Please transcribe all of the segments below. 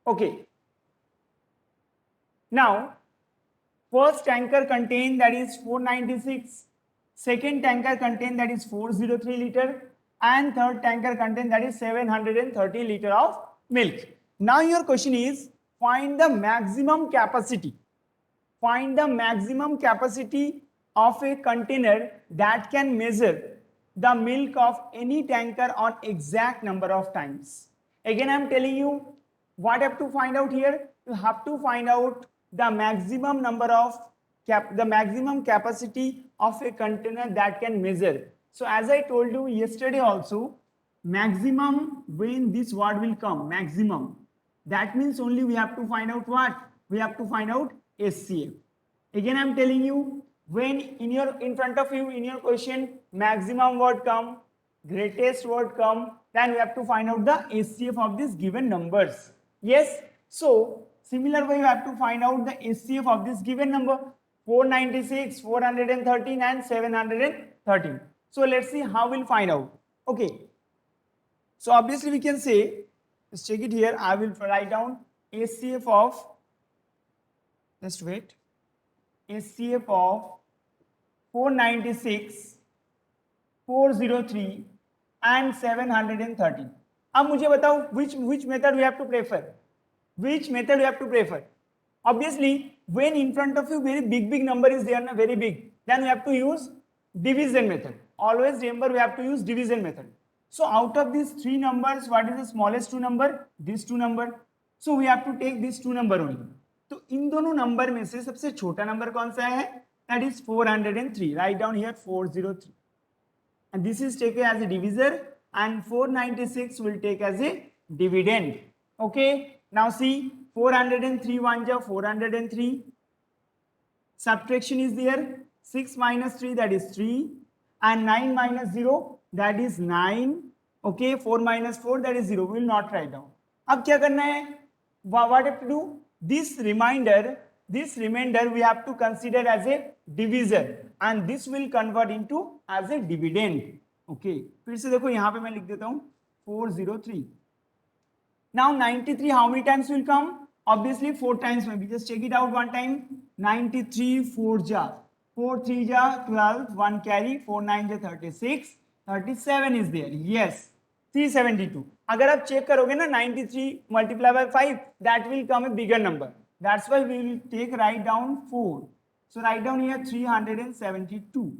Okay. Now, first tanker contain that is 496, second tanker contain that is 403 liter, and third tanker contain that is 730 liter of milk. Now your question is find the maximum capacity. Find the maximum capacity of a container that can measure the milk of any tanker on exact number of times. Again, I am telling you what I have to find out here. You have to find out the maximum number of the maximum capacity of a container that can measure. So as I told you yesterday also, maximum, when this word will come, maximum, that means only we have to find out what? We have to find out SCF. Again, I am telling you, when in front of you in your question maximum word come, greatest word come, then we have to find out the SCF of these given numbers. Yes. So similar way you have to find out the SCF of this given number 496, 413 and 713. So let's see how we'll find out. Okay. So obviously we can say, let's check it here. I will write down SCF of, just wait, SCF of 496, 403 and 713. अब मुझे बताओ which method we have to prefer. Which method we have to prefer? Obviously, when in front of you very big number is there, very big, then we have to use division method. Always remember we have to use division method. So out of these three numbers, what is the smallest two number? These two number. So we have to take these two number only. तो इन दोनों number में से सबसे छोटा number कौन सा है? That is 403. Write down here 403. And this is taken as a divisor, and 496 will take as a dividend. Okay. Now see, 403 1 ja 403. Subtraction is there. 6 minus 3, that is 3. And 9 minus 0, that is 9. Okay. 4 minus 4, that is 0. We will not write down. अब क्या करना है? What have to do? This remainder we have to consider as a divisor, and this will convert into as a dividend. Okay. फिर से देखो यहाँ पे मैं लिख देता हूँ 403. Now 93 how many times will come? Obviously 4 times maybe. Just check it out one time. 93 4 ja 4 3 ja 12, 1 carry, 4 9 ja 36, 37 is there. Yes. 372. अगर आप चेक करोगे ना 93 multiply by 5, that will come a bigger number. That's why we will take write down 4. So write down here 372.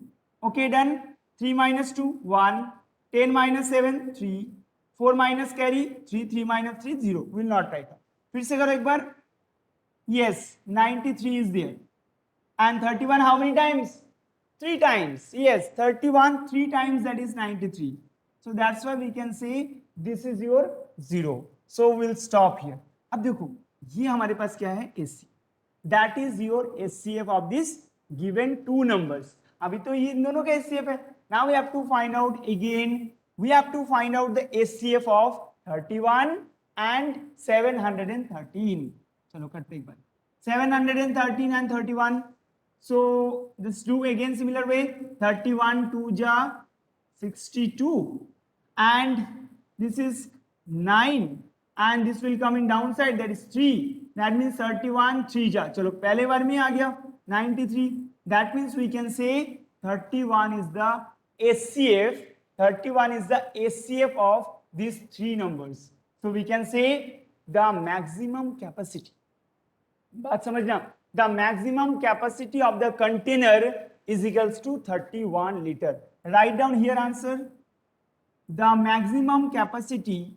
Okay, done. 3 minus 2 1, 10 minus 7 3, 4 minus carry 3, 3 minus 3 0. Will not write down. फिर से करो एक बार. Yes, 93 is there. And 31 how many times? 3 times. Yes, 31 3 times, that is 93. So that's why we can say this is your 0. So we'll stop here. अब देखो ये हमारे पास क्या है? SC. That is your SCF of this given two numbers. अभी तो ये इन दोनों का SCF है. Now we have to find out again. We have to find out the SCF of 31 and 713. चलो करते एक बार. 713 and 31. So just do again similar way. 31 2 ja 62. And this is 9, and this will come in downside, that is 3. That means 31 3 ja. चलो पहले बार में आ गया 93. That means we can say 31 is the SCF. 31 is the SCF of these three numbers. So we can say the maximum capacity. बात समझना. The maximum capacity of the container is equals to 31 liter. Write down here answer. The maximum capacity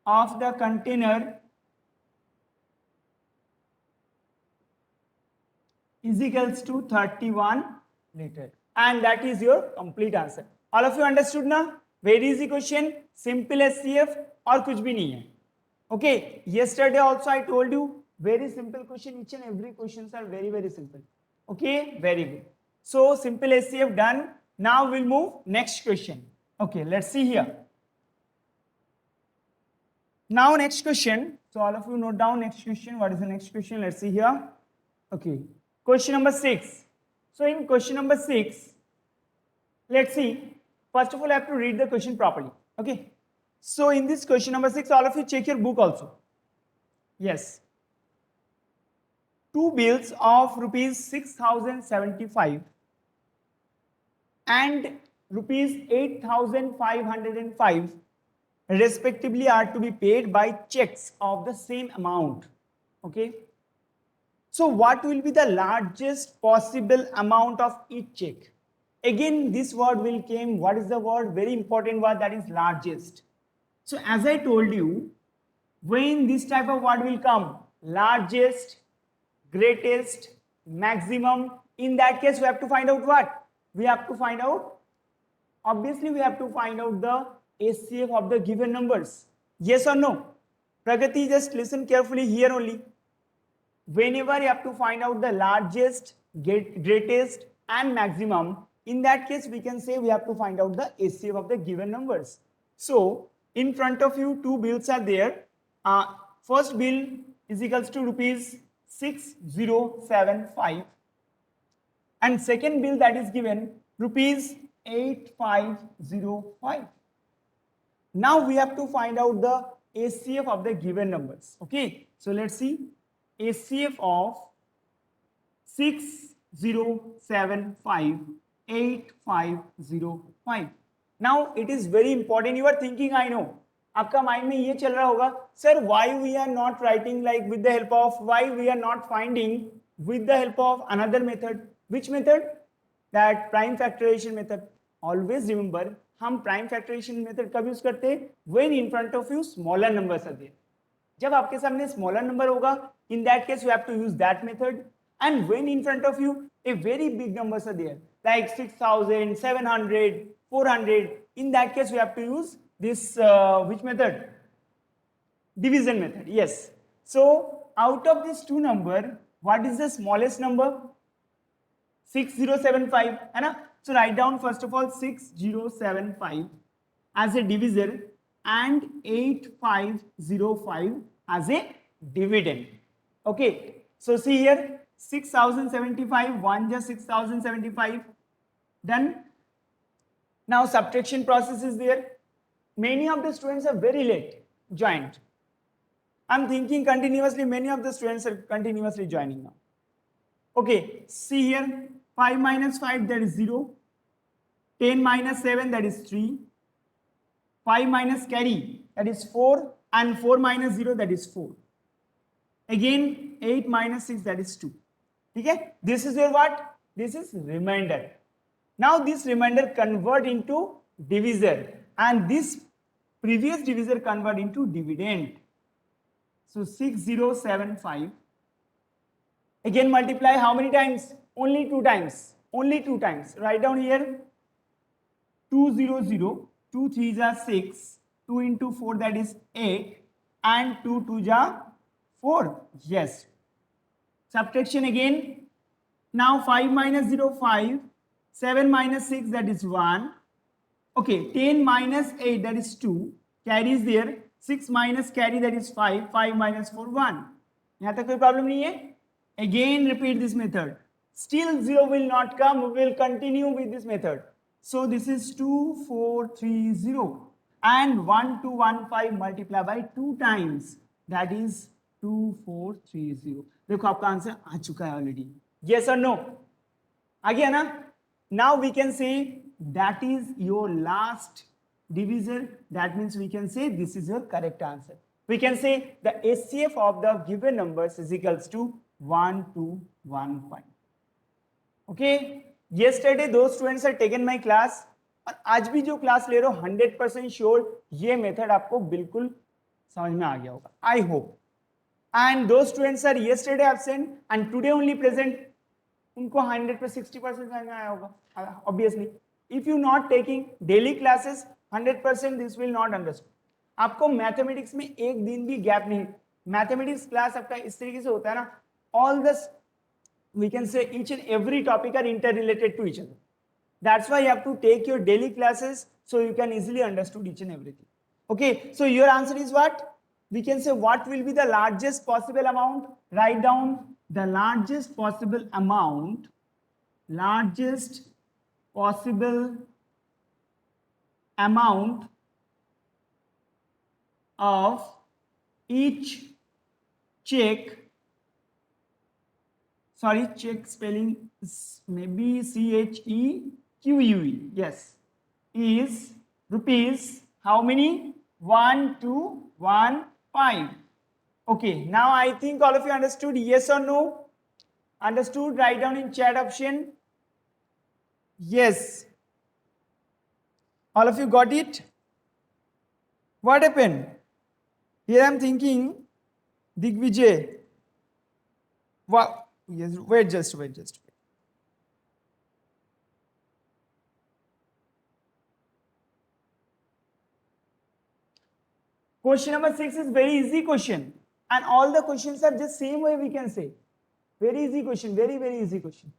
of the container is equals to 31 liter, and that is your complete answer. All of you understood now? Very easy question, simple SCF और कुछ भी नहीं है. Okay, yesterday also I told you very simple question. Each and every questions are very simple. Okay, very good. So simple SCF done. Now we'll move next question. Okay, let's see here. Now next question. So all of you note down next question. What is the next question? Let's see here. Okay, question number 6. So in question number 6, Let's see. First of all, I have to read the question properly. Okay. So in this question number 6, all of you check your book also. Yes. Two bills of rupees 6,075 and rupees 8,505 respectively are to be paid by checks of the same amount. Okay. So what will be the largest possible amount of each check? Again, this word will came. What is the word? Very important word, that is largest. So as I told you, when this type of word will come, largest, greatest, maximum, in that case we have to find out what? We have to find out, obviously we have to find out the HCF of the given numbers. Yes or no? Pragati, just listen carefully here only. Whenever you have to find out the largest, greatest and maximum, in that case we can say we have to find out the HCF of the given numbers. So in front of you two bills are there. First bill is equals to rupees 6075 and second bill that is given rupees 8505. Now we have to find out the HCF of the given numbers. Okay, so let's see. HCF of 6075 8505. Now it is very important. You are thinking, I know, आपका mind में ये चल रहा होगा, sir why we are not writing like with the help of, why we are not finding with the help of another method. Which method? That prime factorization method. Always remember, हम prime factorization method कब use करते हैं? When in front of you smaller numbers are there. जब आपके सामने smaller number होगा, in that case you have to use that method. And when in front of you a very big numbers are there, like 6,000, 700, 400, in that case we have to use this which method? Division method. Yes. So out of these two number, what is the smallest number? 6075, है ना? So write down first of all 6075 as a divisor and 8505 as a dividend. Okay, so see here 6075, 1 just 6075, done. Now subtraction process is there. Many of the students are very late joined. I'm thinking continuously, many of the students are continuously joining now. Okay, see here 5 minus 5, that is 0. 10 minus 7, that is 3. 5 minus carry, that is 4, and 4 minus 0, that is 4. Again 8 minus 6, that is 2. Okay, this is your what? This is remainder. Now this remainder convert into divisor and this previous divisor convert into dividend. So 6075. Again multiply how many times? Only 2 times. Only 2 times. Write down here 200. 2 3s are 6, 2 into 4, that is 8, and 2 2s are 4. Yes. Subtraction again. Now 5 minus 0, 5. 7 minus 6, that is 1. Okay, 10 minus 8, that is 2. Carry is there. 6 minus carry, that is 5. 5 minus 4, 1. यहाँ तक कोई problem नहीं है? Again repeat this method. Still 0 will not come. We will continue with this method. So this is 2430 and 1215 multiply by 2 times, that is 2430. देखो आपका answer आ चुका है already. Yes or no? आ गया ना? Now we can say that is your last divisor. That means we can say this is your correct answer. We can say the HCF of the given numbers is equals to 1215. Okay. Yesterday those students are taken my class और आज भी जो class ले रहे हो 100% sure ये method आपको बिल्कुल समझ में आ गया होगा. I hope. एंड दो students are yesterday absent and today only present, उनको 100% 60% समझ में आया होगा obviously. If you not taking daily classes 100% this will not understand. आपको मैथमेटिक्स में एक दिन भी गैप नहीं. मैथमेटिक्स क्लास आपका इस तरीके से होता है ना, all this we can say each and every topic are interrelated to each other. That's why you have to take your daily classes so you can easily understand each and everything. Okay, so your answer is what? We can say what will be the largest possible amount? Write down the largest possible amount. Largest possible amount of each check, sorry, check spelling maybe CHEQUE, yes, is rupees how many? 1215. Okay, now I think all of you understood, yes or no? Understood? Write down in chat option. Yes. All of you got it? What happened? Here I'm thinking, Digvijay. Wow. Yes, wait, just wait. Question number 6 is very easy question. And all the questions are just same way we can say. Very easy question, very, very easy question.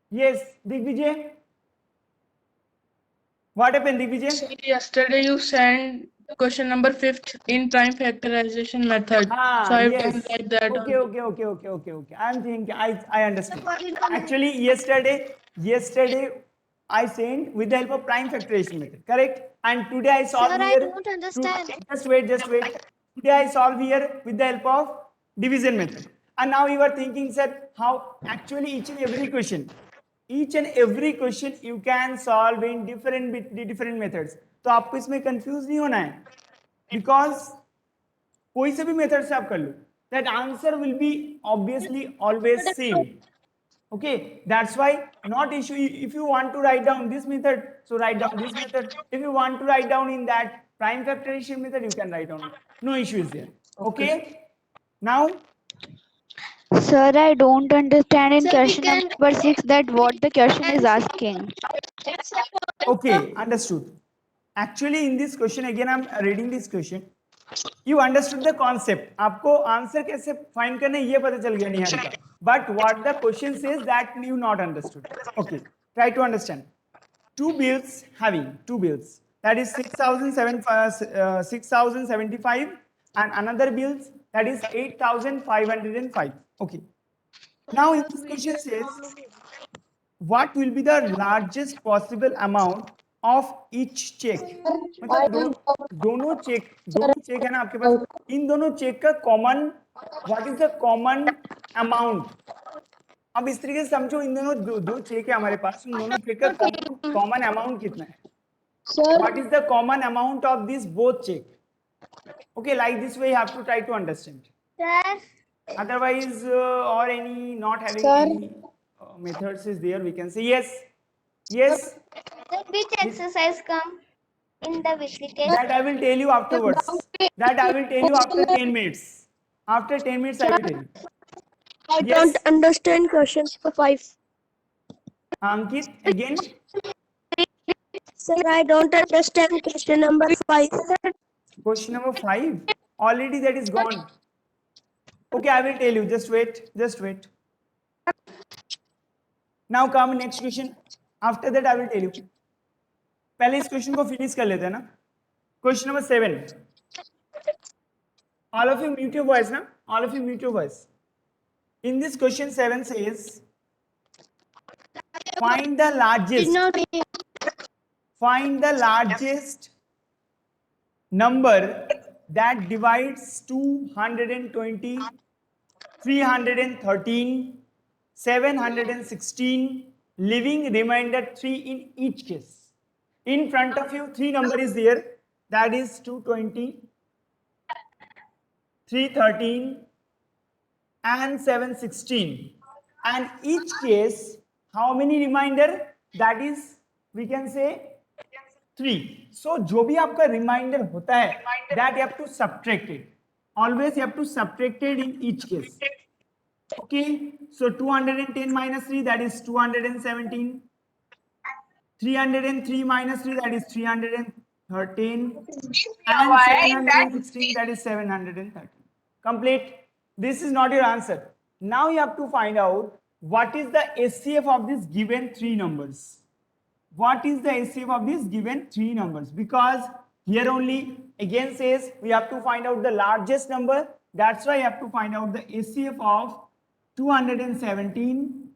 Yes, Digvijay. What happened, Digvijay? So yesterday you sent question number 5th in prime factorization method. So I've Yes. done like that. Okay. I'm thinking, I understand. Actually, yesterday I sent with the help of prime factorization method, correct? And today I solve Sir, I here. don't understand. Just wait. Today I solve here with the help of division method. And now you are thinking, sir, how actually each and every question you can solve in different methods. तो आपको इसमें confuse नहीं होना है, because कोई से भी method से आप कर लो, that answer will be obviously always same. Okay, that's why not issue. If you want to write down this method, so write down this method. If you want to write down in that prime factorization method, you can write down. No issues there. Okay. Now, Sir, I don't understand in question number 6 that what the question is asking. okay, understood. Actually, in this question, again, I'm reading this question. You understood the concept. आपको answer कैसे find करना है ये पता चल गया Niharika. But what the question says that you not understood. Okay, try to understand. Two bills that is 6,075 and another bills that is 8,505. Okay. Now in this question says what will be the largest possible amount of each check. मतलब दोनों check है ना आपके पास, इन दोनों check का common, what is the common amount. अब इस तरीके से समझो, इन दोनों दो चेक है हमारे पास, इन दोनों चेक का कॉमन अमाउंट कितना है. What is the common amount of this both check. Okay, like this way you have to try to understand. Sir. Otherwise, or any not having Sir. any methods is there, we can say yes. Sir, which exercise come in the weekly test? That I will tell you afterwards. That I will tell you after 10 minutes. After 10 minutes, I will tell you. I Yes. don't understand question number 5. Ankit, again. Sir, I don't understand question number 5. Question number 5. Already that is gone. Okay, I will tell you. Just wait. Now come next question. After that, I will tell you. पहले इस question को finish कर लेते हैं ना. Question number 7. All of you mute your voice, na? All of you mute your voice. In this question 7 says, find the largest number that divides 220, 313, 716, leaving remainder 3 in each case. In front of you, 3 number is there. That is 220, 313, and 716. And each case, how many remainder? That is, we can say 3. So जो भी आपका reminder होता है, that you have to subtract it. Always you have to subtract it in each case. Okay, so 210 minus 3, that is 217. 303 minus 3, that is 313. And 716, that is 713. Complete. This is not your answer. Now you have to find out what is the SCF of these given 3 numbers. What is the SCF of these given 3 numbers? Because here only again says we have to find out the largest number. That's why you have to find out the SCF of 217,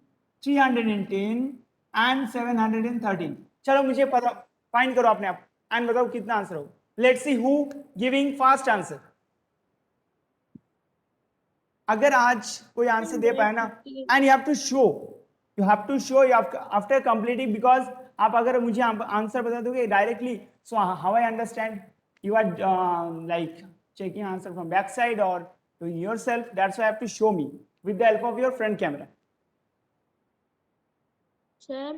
310 and 713. चलो मुझे पता, find करो अपने आप and बताओ कितना answer हो. Let's see who giving fast answer. अगर आज कोई आंसर दे पाए ना, and you have to show after completing, because आप अगर मुझे आंसर बता दोगे directly, so how I understand you are like checking answer from back side or doing yourself. That's why I have to show me with the help of your front camera. Sir.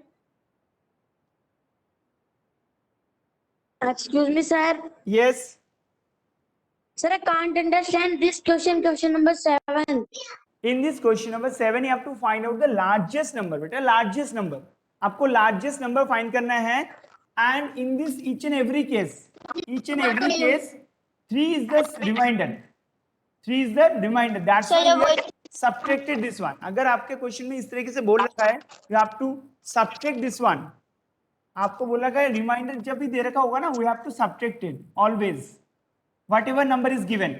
Excuse me, sir. Yes. Sir, I can't understand this question. Question number 7. In this question number 7 you have to find out the largest number. बेटा largest number, आपको largest number find करना है. And in this each and every case 3 is the remainder. 3 is the remainder. That's why we have subtracted this one. अगर आपके question में इस तरीके से बोल रखा है you have to subtract this one. आपको बोला गया रिमाइंडर जब भी दे रखा होगा ना, we have to subtract it always whatever number is given.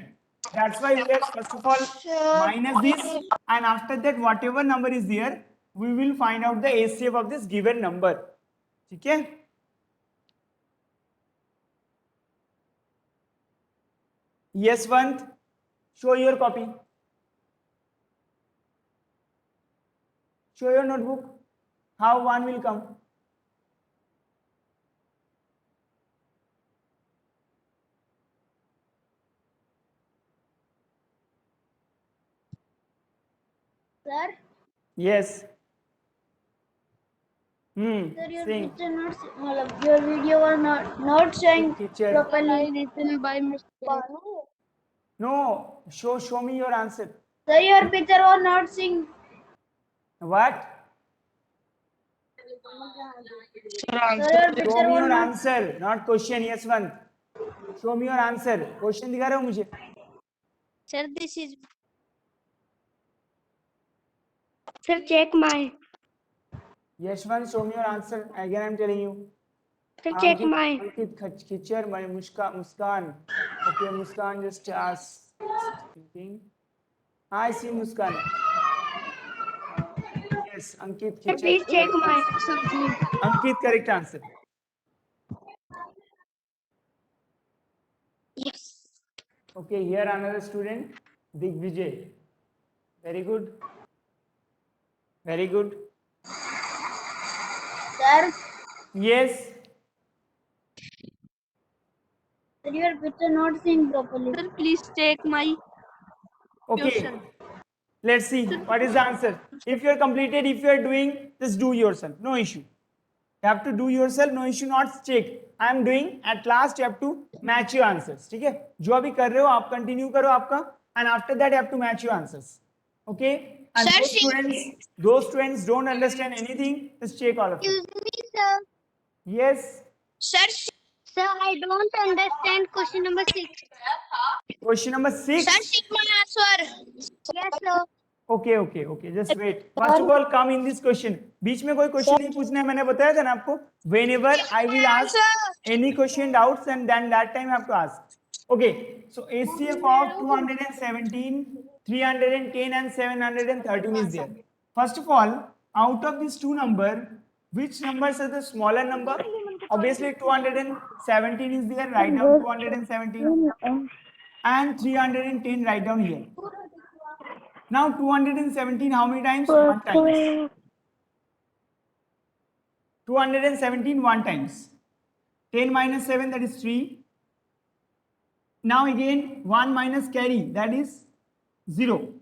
That's why we have first of all minus this, and after that whatever number is there we will find out the HCF of this given number. ठीक है. Yeswant, show your copy. Show your notebook. How one will come. Sir. Yes. Sir, your Sing. picture not, your video was not showing Teacher. properly. Written by mistake. No. Show me your answer. Sir, your picture was not seeing. What? Sir, Sir, answer. your Show picture me was your not. answer, not question. Yeswant. Show me your answer. Question दिखा रहे हो मुझे? Sir, this is. Sir, check my. Yeshwant, show me your answer. Again, I'm telling you. Sir, check my. Ankit Khichar, my Muskan. Okay, Muskan just asked. Thinking. I see Muskan. Yes, Ankit Sir, Khichar. please check my something. Ankit, correct answer. Yes. Okay, here another student, Digvijay. Very good. Very good. Sir, Yes. sir, your picture not seeing properly. Sir, please take my Okay. question. Let's see what is the answer. If you are completed, if you are doing, just do yourself. No issue. You have to do yourself. No issue. Not check. I am doing. At last, you have to match your answers. ठीक है? जो अभी कर रहे हो आप continue करो आपका, and after that you have to match your answers. Okay? And those students don't understand anything. Just check all of it. Excuse me, sir. Yes. Sir, I don't understand question number 6. Question number 6. check my answer. Yes, sir. Okay. Just wait. First of all, come in this question. बीच में कोई question नहीं पूछना है, मैंने बताया था ना आपको. Whenever I will ask any question doubts, and then that time I have to ask. Okay. So HCF of 217, 310, and 713 is there. First of all, out of these two numbers, which numbers are the smaller number? Obviously, 217 is there. Write down 217, and 310. Write down here. Now 217 how many times? One times. 217 one times. 10 minus 7, that is 3. Now again 1 minus carry, that is 0.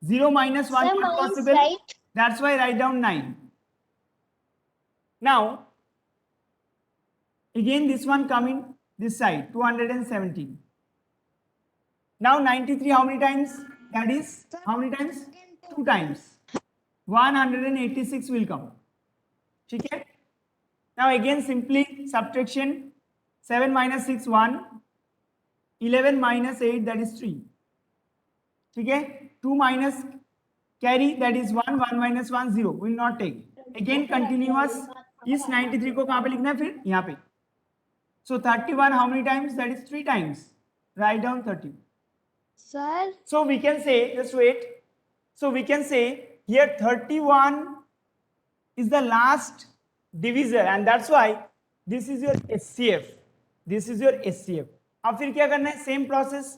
0 minus 1 is not possible. Right. That's why write down 9. Now again this one come in this side, 217. Now 93 how many times? That is how many times? 2 times. 186 will come. ठीक है? Now again simply subtraction. 7 minus 6 1. 11 minus 8, that is 3. ठीक है? 2 minus carry, that is 1. 1 minus 1 0. Will not take. Again continuous. इस 93 को कहाँ पे लिखना है फिर? यहाँ पे. So 31 how many times? That is 3 times. Write down 30. Sir, So we can say, just wait. So we can say here 31 is the last divisor, and that's why this is your HCF, this is your HCF. अब फिर क्या करना है, same process.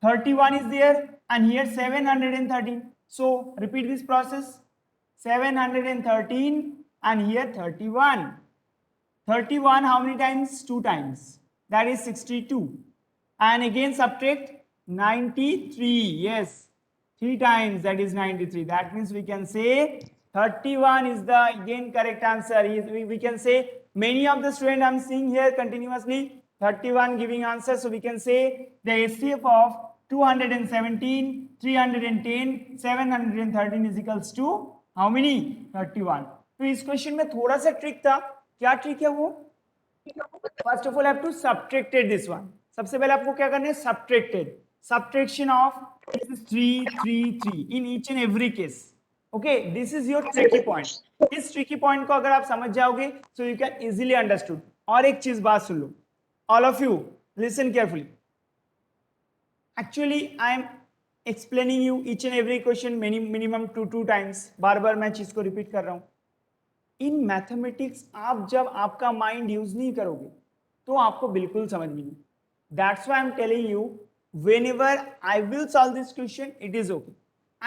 31 is there and here 713. So repeat this process. 713 and here 31. 31 how many times? 2 times. That is 62. And again subtract 93. Yes, 3 times, that is 93. That means we can say 31 is the again correct answer. We can say many of the students I am seeing here continuously 31 giving answer. So we can say the HCF of 217, 310, 713 is equals to how many? 31. तो इस question में थोड़ा सा trick था. क्या trick है वो? First of all have to subtracted this one. सबसे पहले आपको क्या करना है? Subtracted. Subtraction of 3 3 3 in each and every case. Okay, this is your tricky point. इस ट्रिकी पॉइंट को अगर आप समझ जाओगे so you can easily understood. और एक चीज बात सुन लो, all of you listen carefully. Actually I am explaining you each and every question minimum 2 times. बार बार मैं चीज को रिपीट कर रहा हूं. इन मैथमेटिक्स आप जब आपका माइंड यूज नहीं करोगे तो आपको बिल्कुल समझ नहीं. That's why I am telling you whenever I will solve this question it is okay,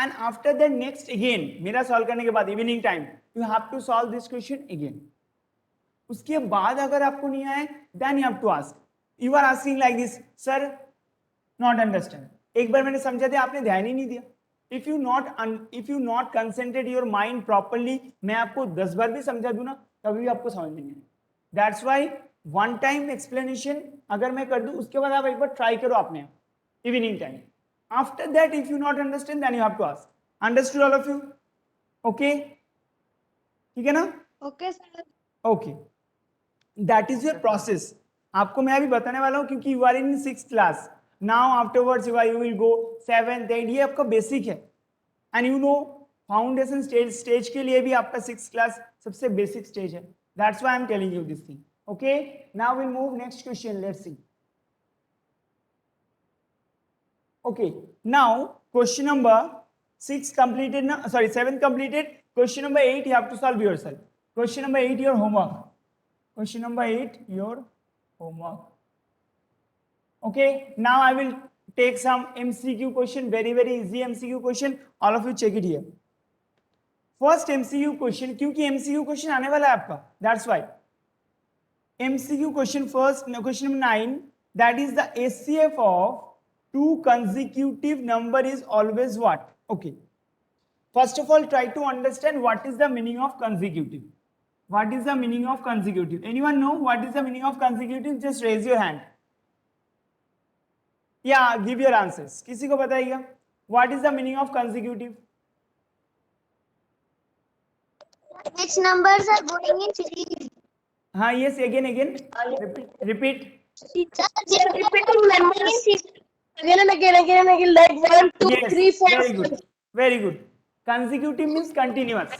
and after that next again मेरा सॉल्व करने के बाद evening time you have to solve this question again. उसके बाद अगर आपको नहीं आए then you have to ask. You are asking like this, sir not understand. एक बार मैंने समझा दिया, आपने ध्यान ही नहीं दिया. If you not concentrate your mind properly, मैं आपको 10 बार भी समझा दूं ना तभी भी आपको समझ नहीं आए. That's why one time explanation अगर मैं कर दूं उसके बाद आप एक बार ट्राई करो अपने evening time. After that if you not understand then you have to ask. Understood all of you? Okay, ठीक है ना? Okay, sir. Okay, that is your process. आपको मैं अभी बताने वाला हूँ क्योंकि you are in 6th class. Now afterwards you will go 7th 8th. ये आपका बेसिक है. And you know foundation stage के लिए भी आपका 6th क्लास सबसे बेसिक स्टेज है. That's why I am telling you this thing. Okay, now we'll move next question. Let's see. Okay, now question number 6 completed now, sorry 7 completed. Question number 8 you have to solve yourself. Question number 8 your homework. Question number 8 your homework. Okay, now I will take some MCQ question, very easy MCQ question. All of you check it here. First MCQ question, क्योंकि MCQ question आने वाला है आपका, that's why. MCQ question first, question number 9, that is the HCF of 2 consecutive number is always what? Okay, first of all try to understand what is the meaning of consecutive. What is the meaning of consecutive? Anyone know what is the meaning of consecutive? Just raise your hand. Yeah, give your answers. किसी को बताइएगा what is the meaning of consecutive? Which numbers are going in series? हाँ, yes, again repeat. Sir, they are repeating numbers in series. Again and again, like 1, 2, Yes, 3, 4. very good. Consecutive means continuous,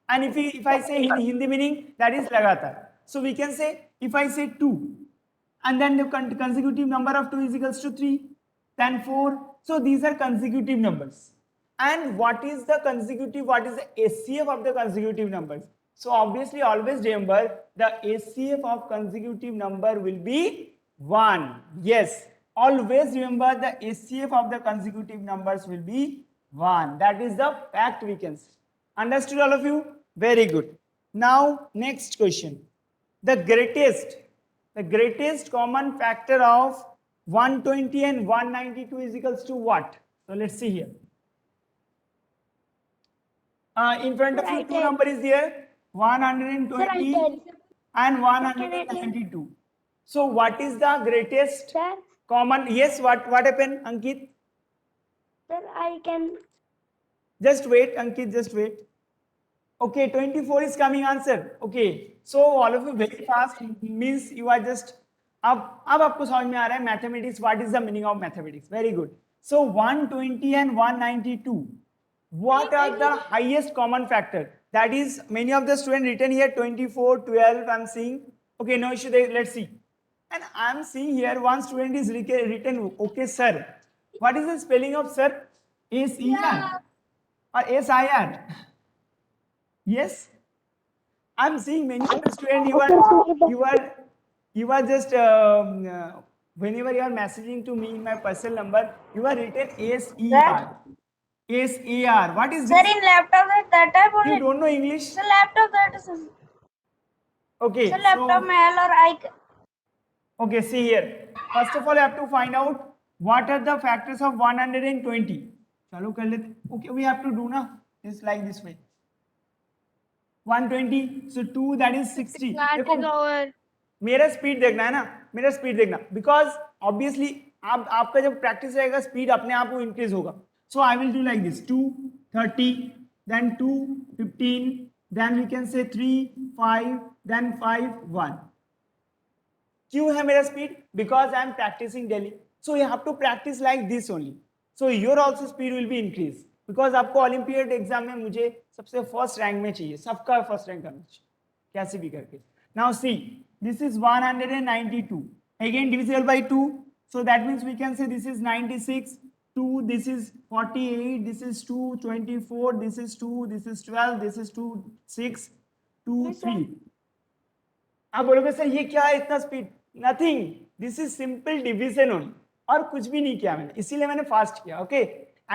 and if I say in Hindi meaning, that is लगातार. So we can say if I say 2 and then the consecutive number of 2 is equals to 3, then 4. So these are consecutive numbers. And what is the consecutive? What is the HCF of the consecutive numbers? So obviously always remember the HCF of consecutive number will be 1. Yes, always remember the HCF of the consecutive numbers will be 1. That is the fact we can say. Understood all of you? Very good. Now next question. The greatest common factor of 120 and 192 is equals to what? So let's see here. In front of you two number is there, 120 and 192. So what is the greatest Sir, common? Yes, what happened, Ankit? sir, I can. Just wait, Ankit, just wait. Okay, 24 is coming answer. Okay, so all of you very fast means you are just अब आपको समझ में आ रहा है mathematics. What is the meaning of mathematics? Very good. So 120 and 192. What are the highest common factor? That is, many of the students written here 24, 12. I'm seeing. Okay, no issue there. Let's see. And I'm seeing here one student is written. Okay, sir. What is the spelling of sir? S-E-R or S-I-R? Yes. I'm seeing many of the students, you are just, whenever you are messaging to me in my personal number, you are written SER. SER. What is Sir, this? in laptop that type You only. don't know English? Sir, laptop that is. Sir, Okay. laptop So, mail or I. okay, see here. First of all, you have to find out what are the factors of 120. Chalo kar lete. Okay, we have to do na. It's like this way. 120. So 2, that is 60. देखो, मेरा speed देखना है ना, मेरा speed देखना, because obviously आपका जब practice रहेगा स्पीड अपने आप वो इंक्रीज होगा. So I will do like this 2:30, then 2:15, then we can say 3:05, then 5:1. क्यों है मेरा speed? Because I am practising daily. So you have to practise like this only. So your also speed will be increase, because आपको Olympiad exam में मुझे सबसे first rank में चाहिए, सबका फर्स्ट रैंक करना चाहिए कैसे भी करके. Now see, this is 192. Again divisible by 2. So that means we can say this is 96. 2, this is 48. This is 2, 24. This is 2. This is 12. This is 2, 6, 2, 3. आप बोलोगे सर ये क्या है इतना speed? Nothing. This is simple division only, और कुछ भी नहीं किया मैंने, इसीलिए मैंने फास्ट किया. Okay,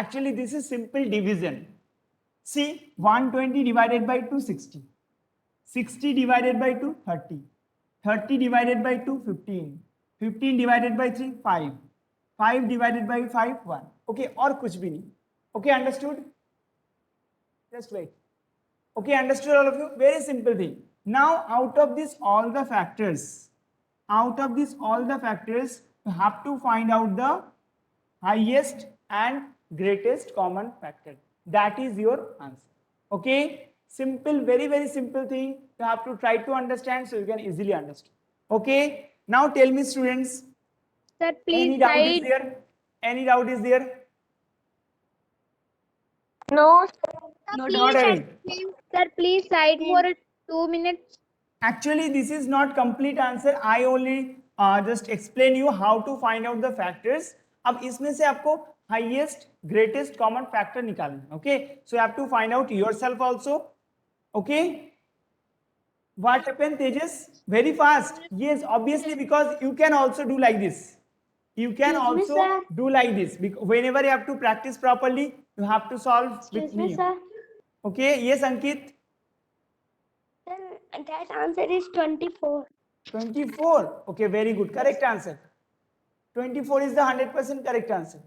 actually this is simple division. See 120 divided by 2, 60. 60 divided by 2, 30. 30 divided by 2, 15. 15 divided by 3, 5. 5 divided by 5, 1. Okay, और कुछ भी नहीं. Okay, understood? Just wait. Okay, understood all of you? Very simple thing. Now, out of this all the factors, you have to find out the highest and greatest common factor. That is your answer. Okay? Simple, very, very simple thing. You have to try to understand so you can easily understand. Okay? Now tell me, students, Sir, any please doubt is cite. there? Any doubt is there? No. No, Not having. Sir, please cite for 2 minutes. Actually, this is not complete answer. I only just explain you how to find out the factors. अब इसमें से आपको highest, greatest common factor निकालना. Okay? So you have to find out yourself also. Okay? What happened, Tejas? Very fast. Yes, obviously, because you can also do like this. You can Excuse me, also sir. do like this. Whenever you have to practice properly, you have to solve with Excuse me, me. sir. Okay? Yes, Ankit? Then that answer is 24. 24. Okay, very good. Correct answer. 24 is the 100% correct answer.